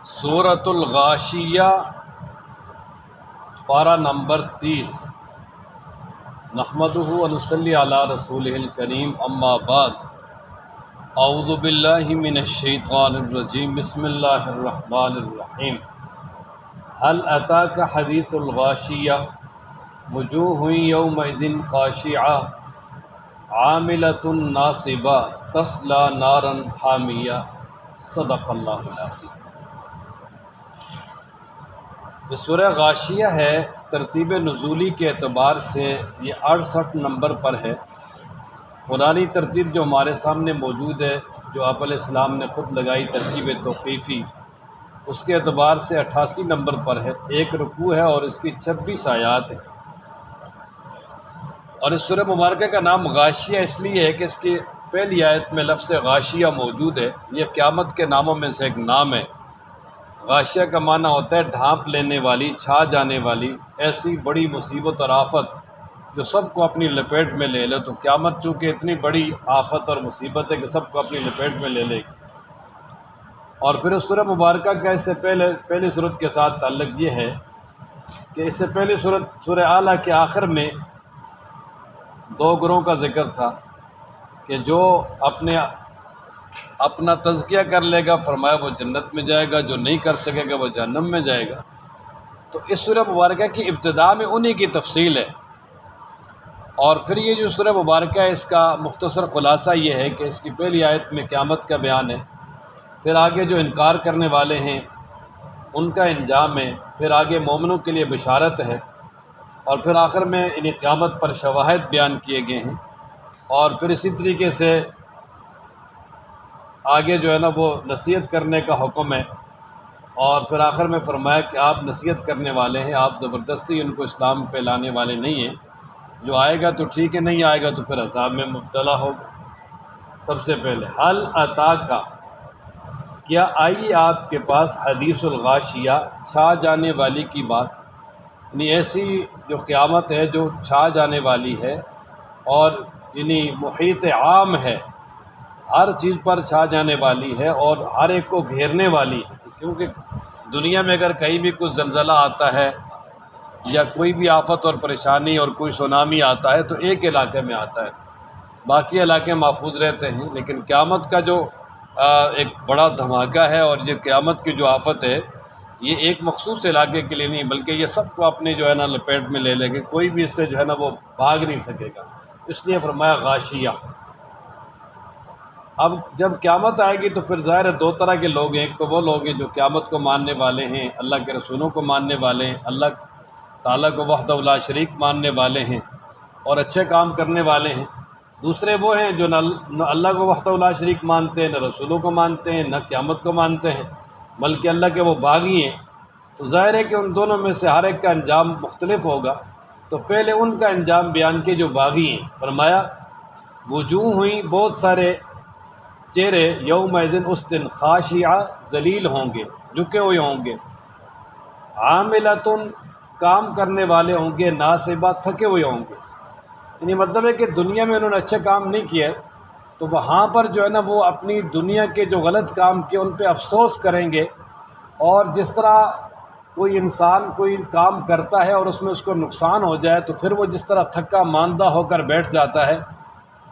سورۃ الغاشیہ پارہ نمبر 30۔ نحمدہ و نصلی علی رسولہ الکریم، اما بعد، اعوذ باللہ من الشیطان الرجیم، بسم اللہ الرحمن الرحیم۔ هل اتاک حدیث الغاشیہ، وجوہ یومئذ خاشعہ عاملۃ ناصبہ تصلی نارا حامیہ۔ صدق اللہ العظیم۔ یہ سورہ غاشیہ ہے، ترتیب نزولی کے اعتبار سے یہ 68 نمبر پر ہے۔ قرآنی ترتیب جو ہمارے سامنے موجود ہے، جو آپ علیہ السلام نے خود لگائی، ترتیب توقیفی، اس کے اعتبار سے 88 نمبر پر ہے۔ ایک رکوع ہے اور اس کی 26 آیات ہیں۔ اور اس سورہ مبارکہ کا نام غاشیہ اس لیے ہے کہ اس کی پہلی آیت میں لفظ غاشیہ موجود ہے۔ یہ قیامت کے ناموں میں سے ایک نام ہے۔ غاشیہ کا معنی ہوتا ہے ڈھانپ لینے والی، چھا جانے والی، ایسی بڑی مصیبت اور آفت جو سب کو اپنی لپیٹ میں لے لے۔ تو قیامت چونکہ اتنی بڑی آفت اور مصیبت ہے کہ سب کو اپنی لپیٹ میں لے لے گی۔ اور پھر اس سورہ مبارکہ کا اس سے پہلی صورت کے ساتھ تعلق یہ ہے کہ اس سے پہلی صورت سورہ اعلیٰ کے آخر میں دو گروہوں کا ذکر تھا کہ جو اپنا تزکیہ کر لے گا، فرمایا وہ جنت میں جائے گا، جو نہیں کر سکے گا وہ جہنم میں جائے گا۔ تو اس سورہ مبارکہ کی ابتدا میں انہی کی تفصیل ہے۔ اور پھر یہ جو سورہ مبارکہ ہے، اس کا مختصر خلاصہ یہ ہے کہ اس کی پہلی آیت میں قیامت کا بیان ہے، پھر آگے جو انکار کرنے والے ہیں ان کا انجام ہے، پھر آگے مومنوں کے لیے بشارت ہے، اور پھر آخر میں انہیں قیامت پر شواہد بیان کیے گئے ہیں۔ اور پھر اسی طریقے سے آگے جو ہے نا وہ نصیحت کرنے کا حکم ہے، اور پھر آخر میں فرمایا کہ آپ نصیحت کرنے والے ہیں، آپ زبردستی ان کو اسلام پہ لانے والے نہیں ہیں، جو آئے گا تو ٹھیک ہے، نہیں آئے گا تو پھر عذاب میں مبتلا ہوگا۔ سب سے پہلے حل اتاکا، کیا آئی آپ کے پاس حدیث الغاشیہ، چھا جانے والی کی بات، یعنی ایسی جو قیامت ہے جو چھا جانے والی ہے اور یعنی محیط عام ہے، ہر چیز پر چھا جانے والی ہے اور ہر ایک کو گھیرنے والی ہے۔ کیونکہ دنیا میں اگر کہیں بھی کوئی زلزلہ آتا ہے یا کوئی بھی آفت اور پریشانی اور کوئی سونامی آتا ہے تو ایک علاقے میں آتا ہے، باقی علاقے محفوظ رہتے ہیں، لیکن قیامت کا جو ایک بڑا دھماکہ ہے اور یہ قیامت کی جو آفت ہے، یہ ایک مخصوص علاقے کے لیے نہیں بلکہ یہ سب کو اپنے جو ہے نا لپیٹ میں لے لے گے، کوئی بھی اس سے جو ہے نا وہ بھاگ نہیں سکے گا۔ اس لیے فرمایا غاشیہ۔ اب جب قیامت آئے گی تو پھر ظاہر ہے دو طرح کے لوگ ہیں۔ ایک تو وہ لوگ ہیں جو قیامت کو ماننے والے ہیں، اللہ کے رسولوں کو ماننے والے ہیں، اللہ تعالیٰ کو وحدہ لا شریک ماننے والے ہیں اور اچھے کام کرنے والے ہیں۔ دوسرے وہ ہیں جو نہ اللہ کو وحدہ لا شریک مانتے ہیں، نہ رسولوں کو مانتے ہیں، نہ قیامت کو مانتے ہیں، بلکہ اللہ کے وہ باغی ہیں۔ تو ظاہر ہے کہ ان دونوں میں سے ہر ایک کا انجام مختلف ہوگا۔ تو پہلے ان کا انجام بیان کے جو باغی ہیں، فرمایا وجوہ ہوئی، بہت سارے چہرے، یومئذ اس دن، خاشعہ، ذلیل ہوں گے، جھکے ہوئے ہوں گے، عاملۃ، کام کرنے والے ہوں گے، ناصبہ، تھکے ہوئے ہوں گے۔ یعنی مطلب ہے کہ دنیا میں انہوں نے اچھے کام نہیں کیے تو وہاں پر جو ہے نا وہ اپنی دنیا کے جو غلط کام کیے ان پہ افسوس کریں گے۔ اور جس طرح کوئی انسان کوئی کام کرتا ہے اور اس میں اس کو نقصان ہو جائے تو پھر وہ جس طرح تھکا ماندہ ہو کر بیٹھ جاتا ہے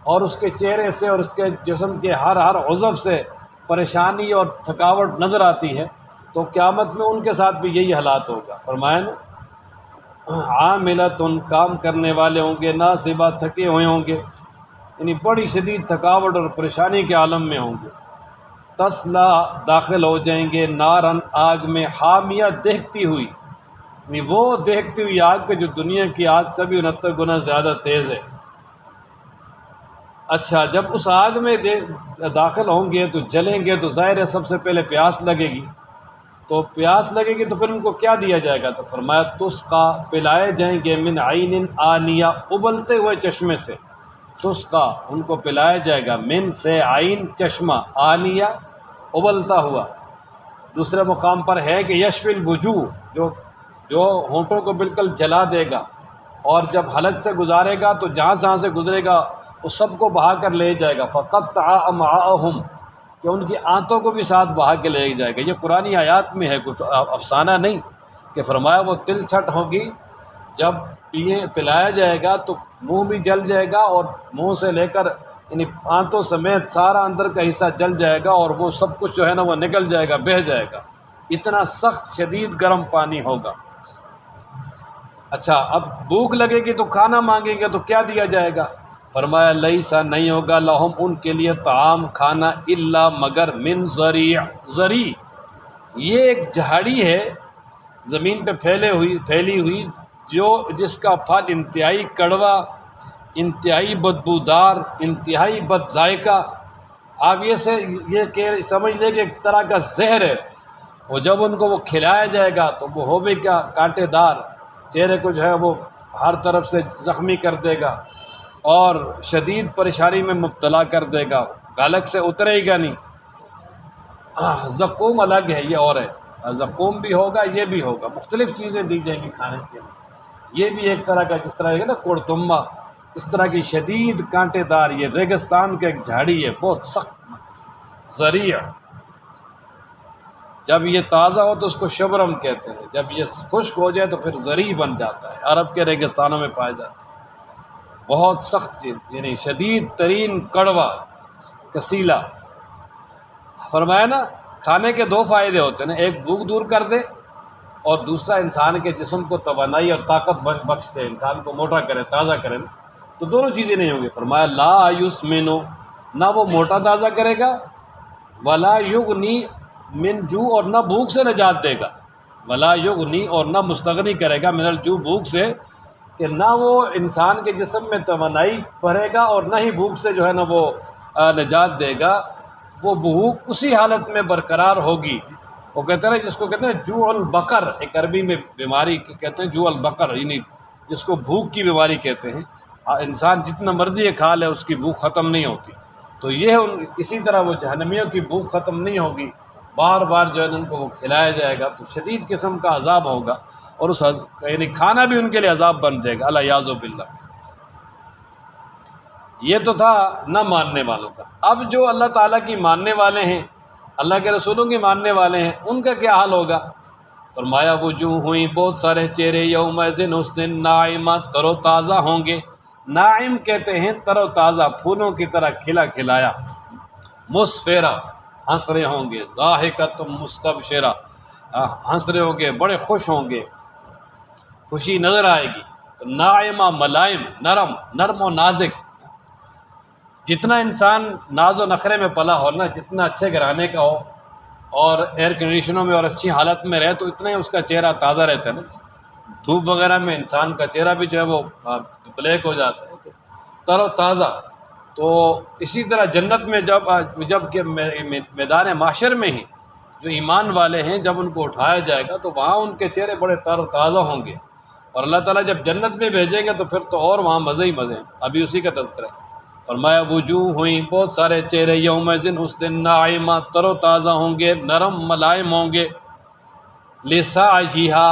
اور اس کے چہرے سے اور اس کے جسم کے ہر عضو سے پریشانی اور تھکاوٹ نظر آتی ہے، تو قیامت میں ان کے ساتھ بھی یہی حالات ہوگا۔ فرمایا نا عاملۃ، کام کرنے والے ہوں گے، ناصبہ، تھکے ہوئے ہوں گے، یعنی بڑی شدید تھکاوٹ اور پریشانی کے عالم میں ہوں گے۔ تصلا، داخل ہو جائیں گے، نارن، آگ میں، حامیہ، دہکتی ہوئی، یعنی وہ دہکتی ہوئی آگ کہ جو دنیا کی آگ سے بھی 69 گنا زیادہ تیز ہے۔ اچھا، جب اس آگ میں داخل ہوں گے تو جلیں گے تو ظاہر ہے سب سے پہلے پیاس لگے گی، تو پیاس لگے گی تو پھر ان کو کیا دیا جائے گا؟ تو فرمایا تسقا، پلائے جائیں گے، من عین آنیہ، ابلتے ہوئے چشمے سے، تسقا، ان کو پلایا جائے گا، من سے عین، چشمہ، آنیہ، ابلتا ہوا۔ دوسرے مقام پر ہے کہ یشفی الوجوہ، جو ہونٹوں کو بالکل جلا دے گا، اور جب حلق سے گزارے گا تو جہاں سے گزرے گا اس سب کو بہا کر لے جائے گا۔ فقطع امعاءہم، کہ ان کی آنتوں کو بھی ساتھ بہا کے لے جائے گا۔ یہ قرآنی آیات میں ہے، کچھ افسانہ نہیں، کہ فرمایا وہ تل چھٹ ہوگی، جب پلایا جائے گا تو منہ بھی جل جائے گا، اور منہ سے لے کر یعنی آنتوں سمیت سارا اندر کا حصہ جل جائے گا، اور وہ سب کچھ جو ہے نا وہ نکل جائے گا، بہہ جائے گا، اتنا سخت شدید گرم پانی ہوگا۔ اچھا، اب بھوک لگے گی تو کھانا مانگیں گے تو کیا دیا جائے گا؟ فرمایا لیسا نہیں ہوگا لہم ان کے لیے طعام کھانا الا مگر من ضریع، ضریع یہ ایک جھاڑی ہے زمین پہ پھیلی ہوئی جس کا پھل انتہائی کڑوا، انتہائی بدبودار، انتہائی بد ذائقہ۔ آپ یہ کہ سمجھ لیں کہ ایک طرح کا زہر ہے، اور جب ان کو وہ کھلایا جائے گا تو وہ ہو بھی کیا کانٹے دار، چہرے کو جو ہے وہ ہر طرف سے زخمی کر دے گا اور شدید پریشانی میں مبتلا کر دے گا، گالک سے اترے گا نہیں۔ زقوم الگ ہے، یہ اور ہے، زقوم بھی ہوگا، یہ بھی ہوگا، مختلف چیزیں دی جائیں گی کھانے کے لیے۔ یہ بھی ایک طرح کا، جس طرح ہے نا کوڑتما، اس طرح کی شدید کانٹے دار، یہ ریگستان کا ایک جھاڑی ہے، بہت سخت ذریع۔ جب یہ تازہ ہو تو اس کو شبرم کہتے ہیں، جب یہ خشک ہو جائے تو پھر زرعی بن جاتا ہے، عرب کے ریگستانوں میں پایا جاتا ہے۔ بہت سخت چیز، یعنی شدید ترین کڑوا، کسیلا۔ فرمایا نا کھانے کے دو فائدے ہوتے ہیں نا، ایک بھوک دور کر دے، اور دوسرا انسان کے جسم کو توانائی اور طاقت بخش دے، انسان کو موٹا کرے، تازہ کرے نا، تو دونوں چیزیں نہیں ہوں گی۔ فرمایا لا یسمنو، نہ وہ موٹا تازہ کرے گا، ولا یغنی من جو، اور نہ بھوک سے نجات دے گا، ولا یغنی، اور نہ مستغنی کرے گا من الجو، بھوک سے، کہ نہ وہ انسان کے جسم میں توانائی بھرے گا اور نہ ہی بھوک سے جو ہے نا وہ نجات دے گا، وہ بھوک اسی حالت میں برقرار ہوگی۔ وہ کہتے ہیں نا، جس کو کہتے ہیں جوع البقر، ایک عربی میں بیماری کہتے ہیں جوع البقر، یعنی جس کو بھوک کی بیماری کہتے ہیں، انسان جتنا مرضی یہ کھا لے اس کی بھوک ختم نہیں ہوتی۔ تو یہ اسی طرح وہ جہنمیوں کی بھوک ختم نہیں ہوگی، بار بار جو ہے ان کو وہ کھلایا جائے گا، تو شدید قسم کا عذاب ہوگا، اور اس یعنی کھانا بھی ان کے لیے عذاب بن جائے گا، الیاذ باللہ۔ یہ تو تھا نہ ماننے والوں کا۔ اب جو اللہ تعالیٰ کی ماننے والے ہیں، اللہ کے رسولوں کی ماننے والے ہیں، ان کا کیا حال ہوگا؟ فرمایا وجوہ ہوئی، بہت سارے چہرے، یومئذ اس دن، ناعمہ، تر و تازہ ہوں گے۔ ناعم کہتے ہیں تر و تازہ، پھولوں کی طرح کھلا کھلایا، مسفرہ، ہنس رہے ہوں گے، ضاحکۃ مستبشرہ، ہنس رہے ہوں گے، بڑے خوش ہوں گے، خوشی نظر آئے گی۔ ناعمہ، ملائم، نرم، نرم و نازک۔ جتنا انسان ناز و نخرے میں پلا ہو نا، جتنا اچھے گھرانے کا ہو اور ایئر کنڈیشنوں میں اور اچھی حالت میں رہے، تو اتنا ہی اس کا چہرہ تازہ رہتا ہے نا۔ دھوپ وغیرہ میں انسان کا چہرہ بھی جو ہے وہ بلیک ہو جاتا ہے، تو تر و تازہ۔ تو اسی طرح جنت میں جب کہ میدان محشر میں ہی جو ایمان والے ہیں، جب ان کو اٹھایا جائے گا تو وہاں ان کے چہرے بڑے تر و تازہ ہوں گے، اور اللہ تعالیٰ جب جنت میں بھیجیں گے تو پھر تو اور وہاں مزے ہی مزے ہیں۔ ابھی اسی کا تذکرہ ہے۔ فرمایا وجوہ ہوئیں، بہت سارے چہرے، یومئذ اس دن، ناعمہ، تر و تازہ ہوں گے، نرم ملائم ہوں گے، لسعیہا،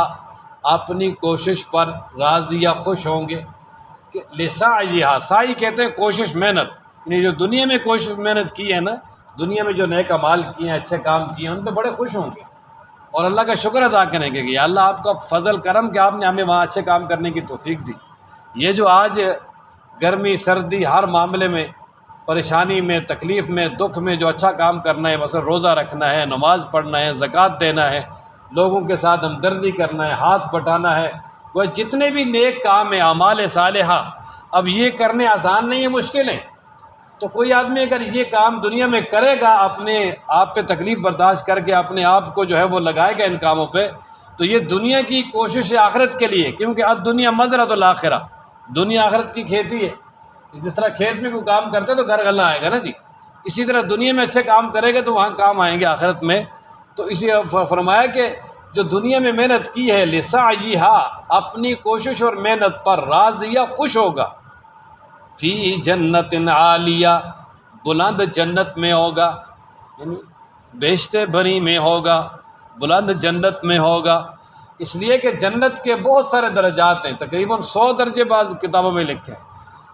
اپنی کوشش پر راضیہ، خوش ہوں گے۔ لسعیہا، سعی کہتے ہیں کوشش، محنت، یعنی جو دنیا میں کوشش محنت کی ہے نا، دنیا میں جو نیک اعمال کیے ہیں، اچھے کام کیے ہیں، ان پہ بڑے خوش ہوں گے، اور اللہ کا شکر ادا کریں گے کہ یا اللہ آپ کا فضل کرم کہ آپ نے ہمیں وہاں اچھے کام کرنے کی توفیق دی۔ یہ جو آج گرمی سردی ہر معاملے میں پریشانی میں، تکلیف میں، دکھ میں جو اچھا کام کرنا ہے، مثلا روزہ رکھنا ہے، نماز پڑھنا ہے، زکوٰۃ دینا ہے، لوگوں کے ساتھ ہمدردی کرنا ہے، ہاتھ بٹانا ہے، وہ جتنے بھی نیک کام ہیں، اعمال صالحہ، اب یہ کرنے آسان نہیں ہے، مشکل ہیں۔ تو کوئی آدمی اگر یہ کام دنیا میں کرے گا، اپنے آپ پہ تکلیف برداشت کر کے اپنے آپ کو جو ہے وہ لگائے گا ان کاموں پہ، تو یہ دنیا کی کوشش ہے آخرت کے لیے، کیونکہ الدنیا مزرعۃ الآخرہ، دنیا آخرت کی کھیتی ہے۔ جس طرح کھیت میں کوئی کام کرتے تو گھر غلہ آئے گا نا جی، اسی طرح دنیا میں اچھے کام کرے گا تو وہاں کام آئیں گے آخرت میں۔ تو اسی فرمایا کہ جو دنیا میں محنت کی ہے، لسعیہا، اپنی کوشش اور محنت پر، راضیہ، خوش ہوگا، فی جنت عالیہ، بلند جنت میں ہوگا، یعنی بیشتے بری میں ہوگا، بلند جنت میں ہوگا۔ اس لیے کہ جنت کے بہت سارے درجات ہیں، تقریباً 100 درجے بعض کتابوں میں لکھے ہیں،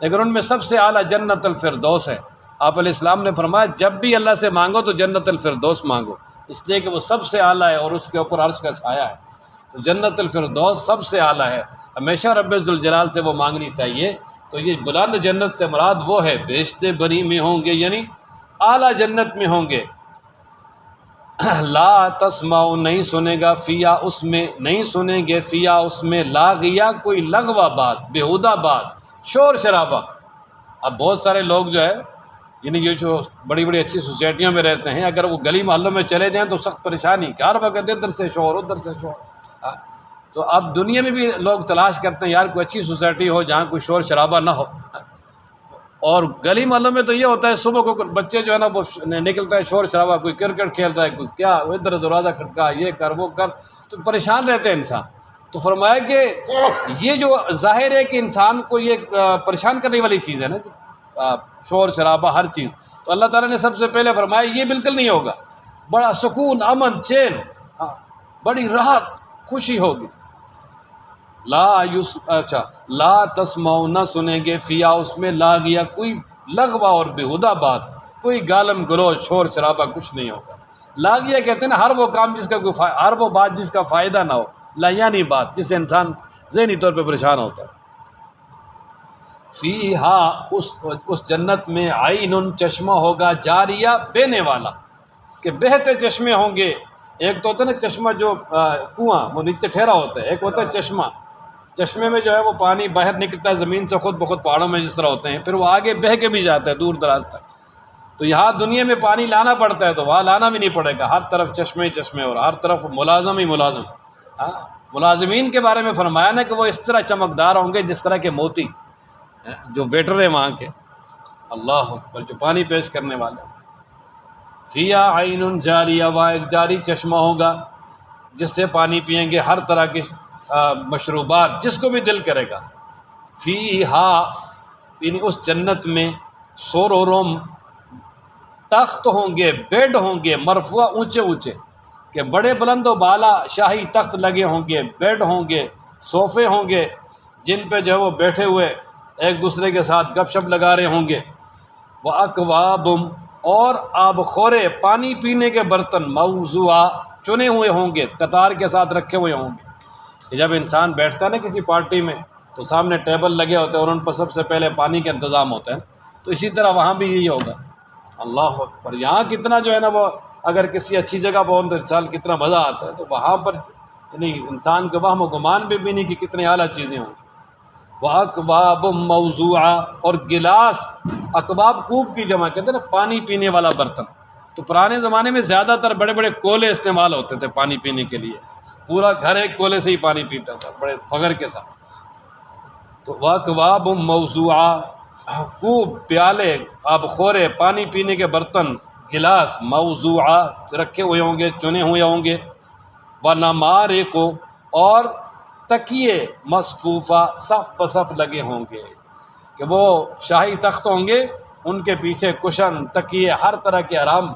لیکن ان میں سب سے اعلیٰ جنت الفردوس ہے۔ آپ علیہ السلام نے فرمایا جب بھی اللہ سے مانگو تو جنت الفردوس مانگو، اس لیے کہ وہ سب سے اعلیٰ ہے اور اس کے اوپر عرش کا سایہ ہے، تو جنت الفردوس سب سے اعلیٰ ہے، ہمیشہ رب ذوالجلال سے وہ مانگنی چاہیے۔ تو یہ بلند جنت سے مراد وہ ہے بہشت بری میں ہوں گے، یعنی اعلیٰ جنت میں ہوں گے۔ لا تسمع نہیں سنے گا فیا اس میں، نہیں سنیں گے فیا اس میں لاغیا کوئی لغو بات، بیہودہ بات، شور شرابہ۔ اب بہت سارے لوگ جو ہے یعنی یہ جو بڑی بڑی اچھی سوسائٹیوں میں رہتے ہیں، اگر وہ گلی محلوں میں چلے جائیں تو سخت پریشانی، ہر وقت ادھر سے شور ادھر سے شور۔ تو اب دنیا میں بھی لوگ تلاش کرتے ہیں یار کوئی اچھی سوسائٹی ہو جہاں کوئی شور شرابہ نہ ہو، اور گلی محلوں میں تو یہ ہوتا ہے صبح کو بچے جو ہے نا وہ نکلتا ہے شور شرابہ، کوئی کرکٹ کھیلتا ہے، کوئی کیا ادھر دروازہ کھٹکا، یہ کر وہ کر، تو پریشان رہتے ہیں انسان۔ تو فرمایا کہ یہ جو ظاہر ہے کہ انسان کو یہ پریشان کرنے والی چیز ہے نا شور شرابہ ہر چیز، تو اللہ تعالیٰ نے سب سے پہلے فرمایا یہ بالکل نہیں ہوگا، بڑا سکون، امن، چین، بڑی راحت، خوشی ہوگی۔ لا تسمعوا نہ سنیں گے فیا اس میں لاغیا کوئی لغو اور بیہودہ بات، کوئی گالم گلوچ شور شرابہ کچھ نہیں ہوگا۔ لاغیا کہتے ہیں نا ہر وہ کام جس کا کوئی ہر وہ بات جس کا فائدہ نہ ہو، لایانی بات جس سے انسان ذہنی طور پہ پریشان ہوتا ہے۔ فیہا اس جنت میں عین چشمہ ہوگا، جاریہ بہنے والا، کہ بہتے چشمے ہوں گے۔ ایک تو ہوتا ہے نا چشمہ جو کنواں وہ نیچے ٹھہرا ہوتا ہے، ایک ہوتا ہے چشمہ، چشمے میں جو ہے وہ پانی باہر نکلتا ہے زمین سے خود بخود پہاڑوں میں جس طرح ہوتے ہیں، پھر وہ آگے بہہ کے بھی جاتا ہے دور دراز تک۔ تو یہاں دنیا میں پانی لانا پڑتا ہے تو وہاں لانا بھی نہیں پڑے گا، ہر طرف چشمے ہی چشمے اور ہر طرف ملازم ہی ملازم۔ ملازمین کے بارے میں فرمایا نا کہ وہ اس طرح چمکدار ہوں گے جس طرح کے موتی، جو ویٹر ہیں وہاں کے، اللہ اکبر، جو پانی پیش کرنے والے۔ فیا عین جاریہ، وہاں ایک جاری چشمہ ہوگا جس سے پانی پئیں گے، ہر طرح کی مشروبات جس کو بھی دل کرے گا۔ فیہا یعنی اس جنت میں سرر تخت ہوں گے، بیڈ ہوں گے، مرفوع اونچے اونچے، کہ بڑے بلند و بالا شاہی تخت لگے ہوں گے، بیڈ ہوں گے، صوفے ہوں گے جن پہ جو ہے وہ بیٹھے ہوئے ایک دوسرے کے ساتھ گپ شپ لگا رہے ہوں گے۔ وَأَكْوَابٌ اور آبخورے پانی پینے کے برتن، موضوعہ چنے ہوئے ہوں گے، قطار کے ساتھ رکھے ہوئے ہوں گے۔ کہ جب انسان بیٹھتا ہے نا کسی پارٹی میں تو سامنے ٹیبل لگے ہوتے ہیں اور ان پر سب سے پہلے پانی کا انتظام ہوتا ہے، تو اسی طرح وہاں بھی یہی ہوگا۔ اللہ اکبر، یہاں کتنا جو ہے نا وہ اگر کسی اچھی جگہ پہ ہو تو انسان کتنا مزہ آتا ہے، تو وہاں پر یعنی انسان کو وہم و گمان بھی نہیں کہ کتنی اعلیٰ چیزیں ہوں گی۔ وَأَكْوَابٌ مَوْضُوعَةٌ اور گلاس، اکواب کوب کی جمع، کہتے ہیں نا پانی پینے والا برتن۔ تو پرانے زمانے میں زیادہ تر بڑے بڑے کولے استعمال ہوتے تھے پانی پینے کے لیے، پورا گھر ایک کولے سے ہی پانی پیتا تھا بڑے فخر کے ساتھ۔ تو وَأَكْوَابٌ مَوْضُوعَةٌ کوب، پیالے، آبخورے، پانی پینے کے برتن، گلاس، موضوعہ رکھے ہوئے ہوں گے، چنے ہوئے ہوں گے۔ وَنَمَارِقُ اور تکیے، مصفوفہ صف بصف لگے ہوں گے، کہ وہ شاہی تخت ہوں گے، ان کے پیچھے کشن، تکیے، ہر طرح کے آرام،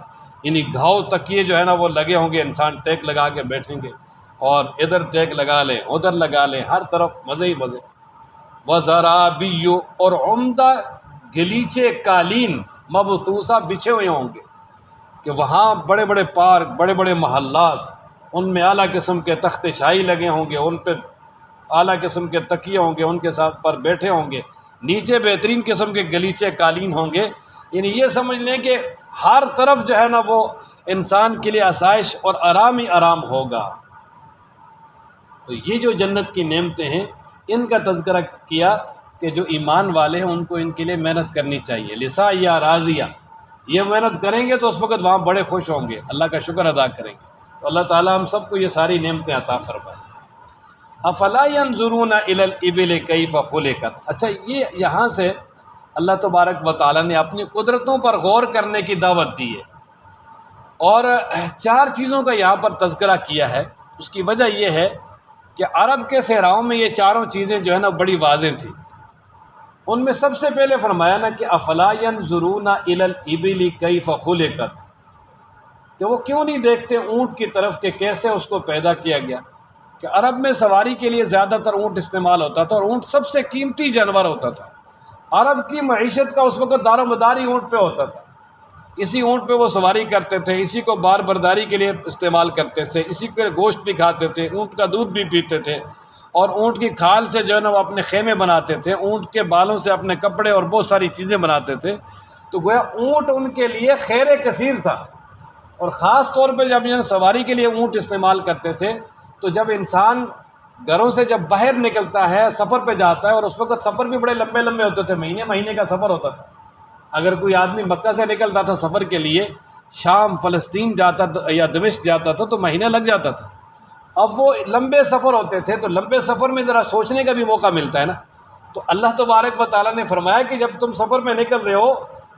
یعنی گھاؤ تکیے جو ہے نا وہ لگے ہوں گے، انسان ٹیک لگا کے بیٹھیں گے، اور ادھر ٹیک لگا لیں ادھر لگا لیں، ہر طرف مزے ہی مزے۔ وَزَرَابِيُّ اور عمدہ گلیچے قالین، مبثوثہ بچھے ہوئے ہوں گے، کہ وہاں بڑے بڑے پارک، بڑے بڑے محلات، ان میں اعلیٰ قسم کے تخت شاہی لگے ہوں گے، ان پہ اعلیٰ قسم کے تکیے ہوں گے، ان کے ساتھ پر بیٹھے ہوں گے، نیچے بہترین قسم کے گلیچے قالین ہوں گے۔ یعنی یہ سمجھ لیں کہ ہر طرف جو ہے نا وہ انسان کے لیے آسائش اور آرام ہی آرام ہوگا۔ تو یہ جو جنت کی نعمتیں ہیں ان کا تذکرہ کیا کہ جو ایمان والے ہیں ان کو ان کے لیے محنت کرنی چاہیے، لسا یا راضیہ، یہ محنت کریں گے تو اس وقت وہاں بڑے خوش ہوں گے، اللہ کا شکر ادا کریں گے۔ تو اللہ تعالیٰ ہم سب کو یہ ساری نعمتیں عطا فرمائے۔ افلا ينظرون الى الابل کیف خلقت، اچھا یہ یہاں سے اللہ تبارک و تعالیٰ نے اپنی قدرتوں پر غور کرنے کی دعوت دی ہے، اور 4 چیزوں کا یہاں پر تذکرہ کیا ہے۔ اس کی وجہ یہ ہے کہ عرب کے صحراؤں میں یہ 4 چیزیں جو ہے نا بڑی واضح تھیں۔ ان میں سب سے پہلے فرمایا نا کہ افلا ينظرون الى الابل کیف خلقت، کہ وہ کیوں نہیں دیکھتے اونٹ کی طرف کہ کیسے اس کو پیدا کیا گیا۔ کہ عرب میں سواری کے لیے زیادہ تر اونٹ استعمال ہوتا تھا، اور اونٹ سب سے قیمتی جانور ہوتا تھا، عرب کی معیشت کا اس وقت دار و مدار ہی اونٹ پہ ہوتا تھا، اسی اونٹ پہ وہ سواری کرتے تھے، اسی کو بار برداری کے لیے استعمال کرتے تھے، اسی کے گوشت بھی کھاتے تھے، اونٹ کا دودھ بھی پیتے تھے، اور اونٹ کی کھال سے جو ہے نا وہ اپنے خیمے بناتے تھے، اونٹ کے بالوں سے اپنے کپڑے اور بہت ساری چیزیں بناتے تھے۔ تو گویا اونٹ ان کے لیے خیر کثیر تھا، اور خاص طور پہ جب یہ سواری کے لیے اونٹ استعمال کرتے تھے تو جب انسان گھروں سے جب باہر نکلتا ہے، سفر پہ جاتا ہے، اور اس وقت سفر بھی بڑے لمبے لمبے ہوتے تھے، مہینے مہینے کا سفر ہوتا تھا۔ اگر کوئی آدمی مکہ سے نکلتا تھا سفر کے لیے، شام فلسطین جاتا یا دمشق جاتا تھا تو مہینہ لگ جاتا تھا۔ اب وہ لمبے سفر ہوتے تھے، تو لمبے سفر میں ذرا سوچنے کا بھی موقع ملتا ہے نا۔ تو اللہ تبارک و تعالیٰ نے فرمایا کہ جب تم سفر میں نکل رہے ہو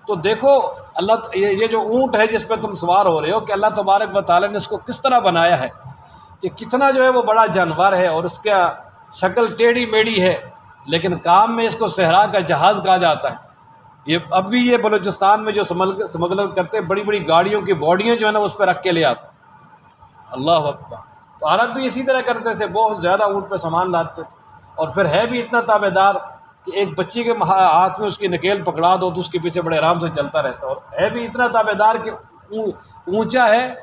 تو دیکھو اللہ، یہ جو اونٹ ہے جس پہ تم سوار ہو رہے ہو، کہ اللہ تبارک و تعالیٰ نے اس کو کس طرح بنایا ہے، کہ کتنا جو ہے وہ بڑا جانور ہے، اور اس کا شکل ٹیڑھی میڑھی ہے، لیکن کام میں اس کو صحرا کا جہاز کہا جاتا ہے۔ یہ اب بھی یہ بلوچستان میں جو سمگلر کرتے ہیں، بڑی بڑی گاڑیوں کی باڈیاں جو ہے نا اس پہ رکھ کے لے آتے ہیں۔ اللہ اکبر۔ تو عرب بھی اسی طرح کرتے تھے، بہت زیادہ اونٹ پہ سامان لاتے تھے، اور پھر ہے بھی اتنا تابع دار کہ ایک بچی کے ہاتھ میں اس کی نکیل پکڑا دو تو اس کے پیچھے بڑے آرام سے چلتا رہتا، اور ہے بھی اتنا تابع دار کہ اونچا ہے،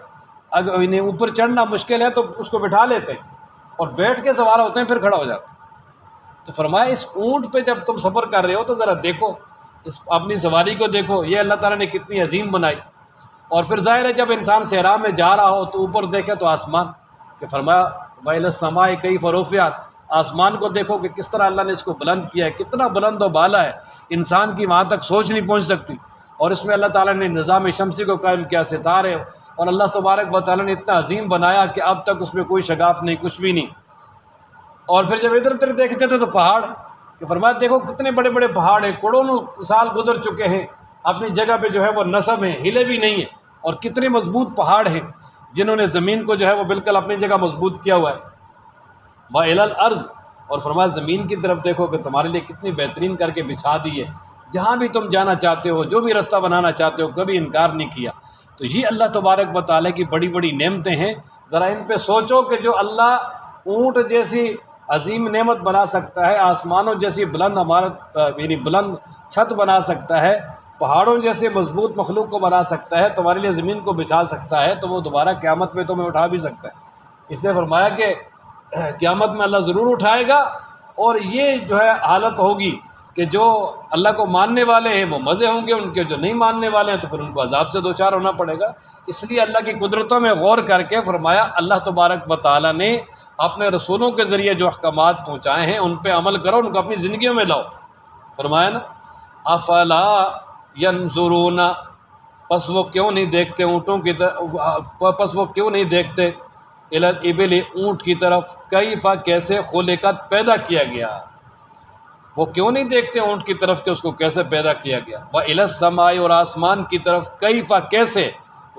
اگر انہیں اوپر چڑھنا مشکل ہے تو اس کو بٹھا لیتے ہیں، اور بیٹھ کے سوار ہوتے ہیں، پھر کھڑا ہو جاتے ہیں۔ تو فرمایا اس اونٹ پہ جب تم سفر کر رہے ہو تو ذرا دیکھو، اس اپنی سواری کو دیکھو، یہ اللہ تعالیٰ نے کتنی عظیم بنائی۔ اور پھر ظاہر ہے جب انسان صحرا میں جا رہا ہو تو اوپر دیکھے تو آسمان، کہ فرمایا وَإِلَى السَّمَاءِ كَيْفَ رُفِعَتْ، آسمان کو دیکھو کہ کس طرح اللہ نے اس کو بلند کیا ہے، کتنا بلند و بالا ہے، انسان کی وہاں تک سوچ نہیں پہنچ سکتی، اور اس میں اللہ تعالیٰ نے نظام شمسی کو قائم کیا، ستارے، اور اللہ تبارک و تعالیٰ نے اتنا عظیم بنایا کہ اب تک اس میں کوئی شگاف نہیں، کچھ بھی نہیں۔ اور پھر جب ادھر ادھر دیکھتے تھے تو پہاڑ، کہ فرمایا دیکھو کتنے بڑے بڑے پہاڑ ہیں، کروڑوں سال گزر چکے ہیں، اپنی جگہ پہ جو ہے وہ نصب ہیں، ہلے بھی نہیں ہیں، اور کتنے مضبوط پہاڑ ہیں جنہوں نے زمین کو جو ہے وہ بالکل اپنی جگہ مضبوط کیا ہوا ہے۔ وَإِلَى الْأَرْضِ، اور فرمایا زمین کی طرف دیکھو کہ تمہارے لیے کتنی بہترین کر کے بچھا دی ہے، جہاں بھی تم جانا چاہتے ہو، جو بھی رستہ بنانا چاہتے ہو، کبھی انکار نہیں کیا۔ تو یہ اللہ تبارک و تعالیٰ کی بڑی بڑی نعمتیں ہیں، ذرا ان پہ سوچو کہ جو اللہ اونٹ جیسی عظیم نعمت بنا سکتا ہے، آسمانوں جیسی بلند عمارت یعنی بلند چھت بنا سکتا ہے، پہاڑوں جیسے مضبوط مخلوق کو بنا سکتا ہے، تمہارے لیے زمین کو بچھا سکتا ہے، تو وہ دوبارہ قیامت میں تمہیں اٹھا بھی سکتا ہے۔ اس نے فرمایا کہ قیامت میں اللہ ضرور اٹھائے گا، اور یہ جو ہے حالت ہوگی کہ جو اللہ کو ماننے والے ہیں وہ مزے ہوں گے، ان کے جو نہیں ماننے والے ہیں تو پھر ان کو عذاب سے دوچار ہونا پڑے گا۔ اس لیے اللہ کی قدرتوں میں غور کر کے فرمایا اللہ تبارک و تعالیٰ نے اپنے رسولوں کے ذریعے جو احکامات پہنچائے ہیں ان پہ عمل کرو، ان کو اپنی زندگیوں میں لاؤ۔ فرمایا نا افلا ینظرون، پس وہ کیوں نہیں دیکھتے اونٹوں کی پس وہ کیوں نہیں دیکھتے الی الابل، اونٹ کی طرف، کیف، کیسے، خلقت، پیدا کیا گیا، وہ کیوں نہیں دیکھتے اونٹ کی طرف کہ اس کو کیسے پیدا کیا گیا۔ وَإِلَى السَّمَاءِ، اور آسمان کی طرف، کیف، کیسے،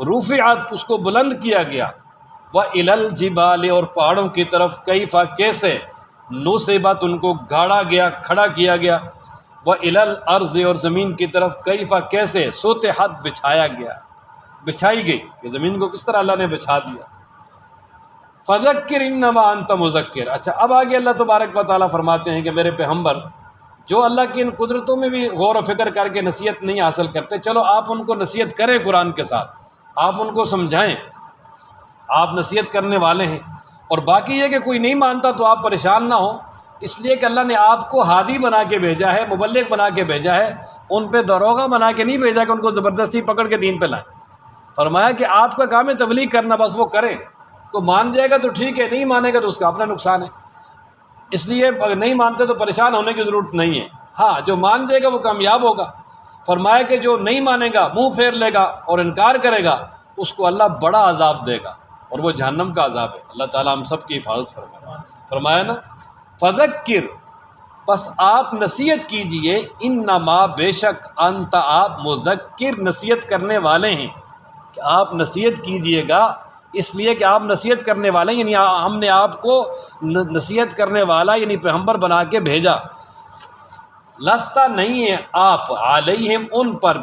رُفِعَتْ، اس کو بلند کیا گیا۔ وَإِلَى الْجِبَالِ، اور پہاڑوں کی طرف، کیف، کیسے، نُصِبَتْ، ان کو گاڑا گیا، کھڑا کیا گیا۔ وَإِلَى الْأَرْضِ، اور زمین کی طرف، کیف، کیسے، سُطِحَتْ، بچھایا گیا، بچھائی گئی، کہ زمین کو کس طرح اللہ نے بچھا دیا۔ فَذَكِّرْ إِنَّمَا أَنْتَ مُذَكِّرٌ۔ اچھا اب آگے اللہ تبارک و تعالیٰ فرماتے ہیں کہ میرے پیغمبر جو اللہ کی ان قدرتوں میں بھی غور و فکر کر کے نصیحت نہیں حاصل کرتے، چلو آپ ان کو نصیحت کریں قرآن کے ساتھ، آپ ان کو سمجھائیں، آپ نصیحت کرنے والے ہیں۔ اور باقی یہ کہ کوئی نہیں مانتا تو آپ پریشان نہ ہوں، اس لیے کہ اللہ نے آپ کو ہادی بنا کے بھیجا ہے، مبلغ بنا کے بھیجا ہے، ان پہ داروغہ بنا کے نہیں بھیجا کہ ان کو زبردستی پکڑ کے دین پہ لائیں۔ فرمایا کہ آپ کا کام ہے تبلیغ کرنا، بس وہ کریں، کو مان جائے گا تو ٹھیک ہے، نہیں مانے گا تو اس کا اپنا نقصان ہے۔ اس لیے اگر نہیں مانتے تو پریشان ہونے کی ضرورت نہیں ہے، ہاں جو مان جائے گا وہ کامیاب ہوگا۔ فرمایا کہ جو نہیں مانے گا، منہ پھیر لے گا اور انکار کرے گا، اس کو اللہ بڑا عذاب دے گا، اور وہ جہنم کا عذاب ہے۔ اللہ تعالیٰ ہم سب کی حفاظت فرمائے۔ فرمایا نا فذکر، پس آپ نصیحت کیجئے، انما، بے شک، انت، آپ، مذکر، نصیحت کرنے والے ہیں، کہ آپ نصیحت کیجئے گا، اس لیے کہ آپ نصیحت کرنے والے ہیں، یعنی ہم نے آپ کو نصیحت کرنے والا یعنی پیغمبر بنا کے بھیجا۔ لستا، نہیں ہے آپ، علیہم، ان پر،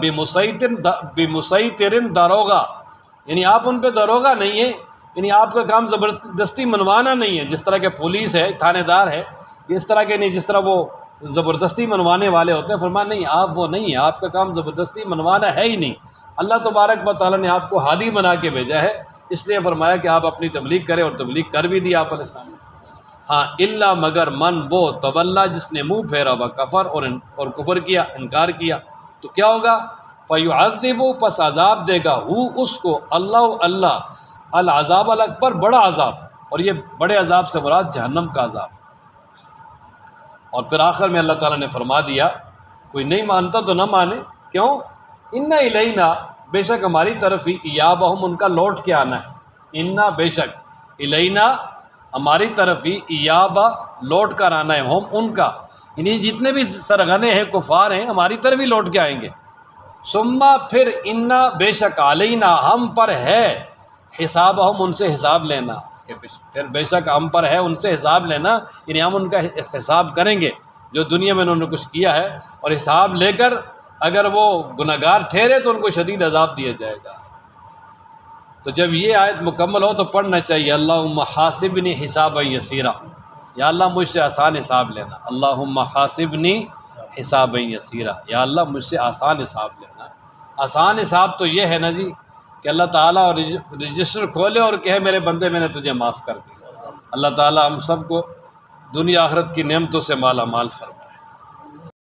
بمسیطر، داروغہ، یعنی آپ ان پہ داروغہ نہیں ہے، یعنی آپ کا کام زبردستی منوانا نہیں ہے، جس طرح کے پولیس ہے، تھانے دار ہے، اس طرح کے نہیں، جس طرح وہ زبردستی منوانے والے ہوتے ہیں، فرمایا نہیں آپ وہ نہیں ہیں، آپ کا کام زبردستی منوانا ہے ہی نہیں، اللہ تبارک و تعالیٰ نے آپ کو ہادی بنا کے بھیجا ہے، اس لیے فرمایا کہ آپ اپنی تبلیغ کریں، اور تبلیغ کر بھی دی آپ علیہ السلام نے۔ ہاں الا مگر من وہ تولا جس نے منہ پھیرا و کفر اور کفر کیا، انکار کیا، تو کیا ہوگا؟ فیعذبہ پس عذاب دے گا ہو اس کو اللہ العذاب الاکبر بڑا عذاب، اور یہ بڑے عذاب سے مراد جہنم کا عذاب۔ اور پھر آخر میں اللہ تعالیٰ نے فرما دیا کوئی نہیں مانتا تو نہ مانے، کیوں؟ انا الینا بے شک ہماری طرف ہی ایابہم ان کا لوٹ کے آنا ہے، انا بے شک الینا ہماری طرف ہی ایابہ لوٹ کر آنا ہے، ہم ان کا یعنی جتنے بھی سرغنے ہیں کفار ہیں ہماری طرف ہی لوٹ کے آئیں گے۔ ثم پھر انا بے شک علینا ہم پر ہے حسابہم ان سے حساب لینا، کہ پھر بے شک ہم پر ہے ان سے حساب لینا، یعنی ہم ان کا حساب کریں گے جو دنیا میں انہوں نے کچھ کیا ہے، اور حساب لے کر اگر وہ گناہگار ٹھہرے تو ان کو شدید عذاب دیا جائے گا۔ تو جب یہ آیت مکمل ہو تو پڑھنا چاہیے اللہم حاسبنی حسابا یسیرا، یا اللہ مجھ سے آسان حساب لینا، اللہم حاسبنی حسابا یسیرا، یا اللہ مجھ سے آسان حساب لینا۔ آسان حساب تو یہ ہے نا جی کہ اللہ تعالیٰ رجسٹر کھولے اور کہے میرے بندے میں نے تجھے معاف کر دیا۔ اللہ تعالیٰ ہم سب کو دنیا آخرت کی نعمتوں سے مالا مال فرمائے۔